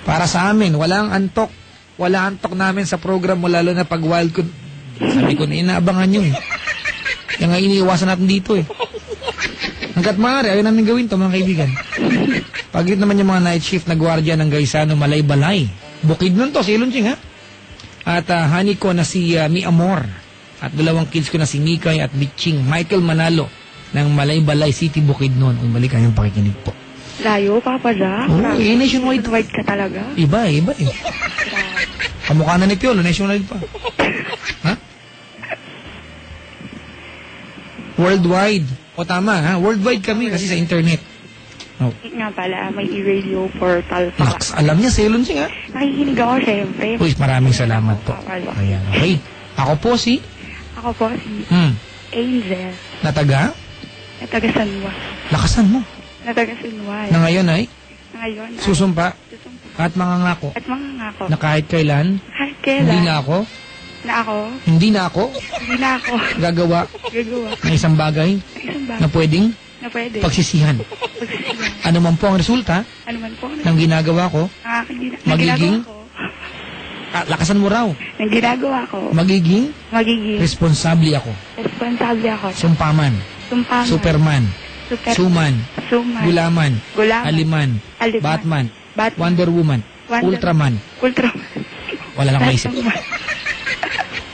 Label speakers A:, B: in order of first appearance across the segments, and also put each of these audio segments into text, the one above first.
A: Para sa amin, walang antok. Wala antok namin sa program mo, lalo na pag wild ko. Sabi ko, inaabangan nyo eh. Kaya nga iniiwasan natin dito eh. Hanggat maaari, ayaw namin gawin to mga kaibigan. Pagit naman yung mga night shift na gwardiya ng Gaisano, Malay-Balay. Bukid nun to, si Ilonching ha. At honey ko na si Mi Amor. At dalawang kids ko na si Mikay at Bitching. Michael Manalo ng Malay-Balay City, Bukid nun. Umalik kayong pakikinig po.
B: Layo, Papa Jack.
A: Oo, nationwide.
B: Nationwide ka talaga.
A: Iba eh. Kamukha na ni Piolo, nationwide pa. Ha? Worldwide. O tama ha, worldwide kami kasi sa internet. Oh.
B: Nga pala, may e-radio portal pa.
A: Max, alam niya, Selon siya nga.
B: Nakikinig ako, syempre.
A: Uy, maraming salamat po. Ayan, okay. Ako po si?
B: Ako po si Angel.
A: Nataga?
B: Nataga Sanwa.
A: Lakasan mo.
B: Nataga Sanwa.
A: Na ngayon ay?
B: Na ngayon ay.
A: Susumpa. At mangangako.
B: At mangangako.
A: Na kahit kailan?
B: Kahit kailan.
A: Hindi na ako?
B: Na ako?
A: Hindi na ako?
B: Hindi na ako.
A: Gagawa?
B: Gagawa.
A: Ng isang bagay?
B: Ng isang bagay.
A: Na pwedeng?
B: Na pwede.
A: Pagsisihan.
B: Pagsisihan.
A: Ano man po ang resulta?
B: Ano man po?
A: Ng ginagawa ko? Magiging? Lakasan mo raw.
B: Ng ginagawa ko.
A: Magiging?
B: Magiging.
A: Responsable ako.
B: Responsable ako.
A: Sumpaman.
B: Sumpaman.
A: Superman. Suman.
B: Suman.
A: Gulaman.
B: Gulaman.
A: Aliman. Batman. Wonder Woman. Ultraman. Wala lang maisip.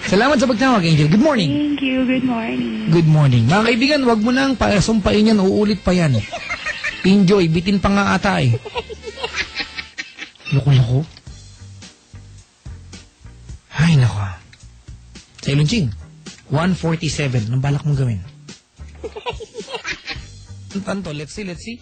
A: Salamat sa pagtawag, Angel. Good morning.
B: Thank you. Good morning.
A: Good morning. Mga kaibigan, wag mo nang sumpain yan. Uulit pa yan. Enjoy. Bitin pa nga ata eh. Loko-loko. Ay, nako. Sa Ilonching, 1:47. Anong balak mong gawin? Tanto, let's see.